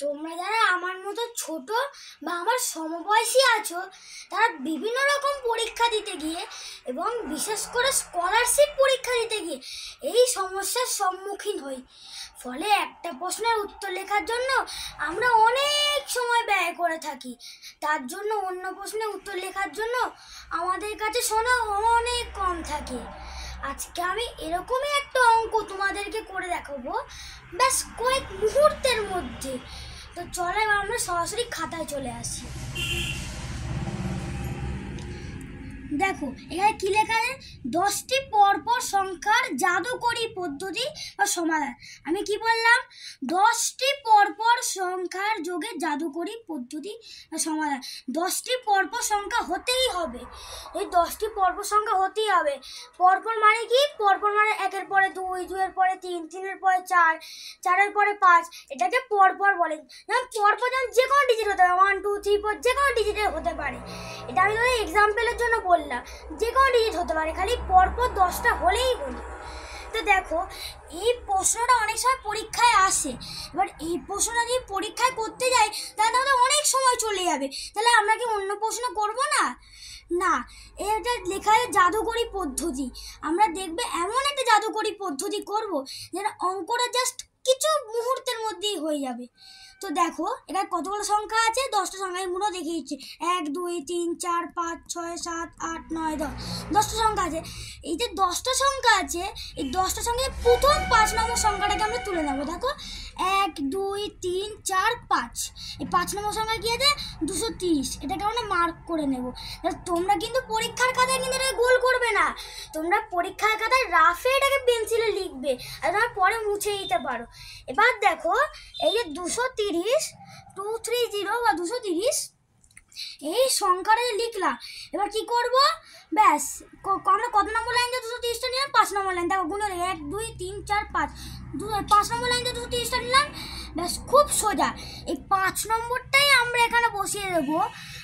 তোমরা যারা আমার মতো ছোট বা আমার সমবয়সী আছো, তারা বিভিন্ন রকম পরীক্ষা দিতে গিয়ে এবং বিশেষ করে স্কলারশিপ পরীক্ষা দিতে গিয়ে এই সমস্যার সম্মুখীন হই। ফলে একটা প্রশ্নের উত্তর লেখার জন্য আমরা অনেক সময় ব্যয় করে থাকি। তার জন্য অন্য প্রশ্নের উত্তর লেখার জন্য আমাদের কাছে সময় অনেক কম থাকে। আজকে আমি এরকমই একটা অঙ্ক তোমাদেরকে করে দেখাবো, ব্যাস কয়েক মুহূর্তের মধ্যে। তো চলো আমরা সরাসরি খাতায় চলে আসি। দেখো এখানে কি লেখা আছে, 10টি পরপর সংখ্যার জাদুকরী পদ্ধতি বা সমাধান। আমি কি বললাম, 10টি পরপর সংখ্যার যোগে জাদুকরী পদ্ধতি বা সমাধান। 10টি পরপর সংখ্যা হতেই হবে, এই 10টি পরপর সংখ্যা হতেই হবে। পরপর মানে কি, পরপর মানে 1-এর পরে 2, 2-এর পরে 3, 3-এর পরে 4, 4-এর পরে 5, এটাকে পরপর বলে। যেমন পরপর যেমন যে কোনো ডিজিট হতে পারে, 1, 2, 3, 4 যে কোনো ডিজিটের হতে পারে। এটা আমি তোমাদের এক্সাম্পলের জন্য বললাম, যে কোনো ডিজিট হতে পারে, খালি পরপর 10টা হলেই হলো। তো দেখো এই প্রশ্নটা অনেক সময় পরীক্ষায় আসে। এবার এই প্রশ্নটা যদি পরীক্ষায় করতে যাই তাহলে আমাদের অনেক সময় চলে যাবে। তাহলে আমরা কি অন্য প্রশ্ন করব না? না, এটা লেখা আছে জাদুকরী পদ্ধতি। আমরা দেখবে এমন একটা জাদুকরী পদ্ধতি করব যেটা অঙ্কটা জাস্ট কিছু মুহূর্তের মধ্যেই হয়ে যাবে। তো দেখো এটা কতগুলো সংখ্যা আছে, 10টা সংখ্যা গুলো দেখিয়ে দিচ্ছি। 1, 2, 3, 4, 5, 6, 7, 8, 9, 10, 10টা সংখ্যা আছে। এই যে 10টা সংখ্যা আছে, এই 10টা সংখ্যায় প্রথম 5 নম্বর সংখ্যাটাকে আমরা তুলে নেবো। দেখো 1, 2, 3, 4, 5, এই 5 নম্বর সংখ্যা কি আছে, 230। এটাকে আমরা মার্ক করে নেব। তোমরা কিন্তু পরীক্ষার খাতায় কিন্তু এটাকে গোল করবে না, তোমরা পরীক্ষার খাতায় রাফে এটাকে পেন্সিলে লিখবে, আর তোমরা পরে মুছে দিতে পারো। এবার দেখো এই যে 230, 230 বা 230 এই সংখ্যাটা লিখলাম। এবার কি করব, ব্যাস আমরা কত নম্বর লাইন দিয়ে 230টা নিলাম, 5 নম্বর লাইন। দেখো গুণ 1, 2, 3, 4, 5, 5 নম্বর লাইন দিয়ে 230টা নিলাম। ব্যাস খুব সোজা, এই 5 নম্বরটাই আমরা এখানে বসিয়ে দেবো,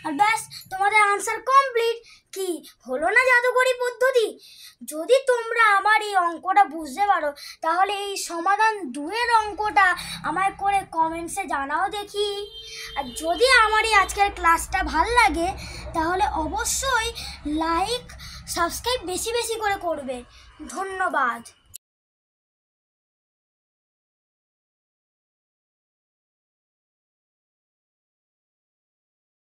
আর ব্যাস তোমাদের আনসার কমপ্লিট। কি হলো না জাদুকরী পদ্ধতি? যদি তোমরা আমার এই অঙ্কটা বুঝতে পারো তাহলে এই সমাধান 2-এর অঙ্কটা আমায় করে কমেন্টসে জানাও দেখি। আর যদি আমার এই আজকের ক্লাসটা ভাল লাগে তাহলে অবশ্যই লাইক সাবস্ক্রাইব বেশি বেশি করে করবে। ধন্যবাদ।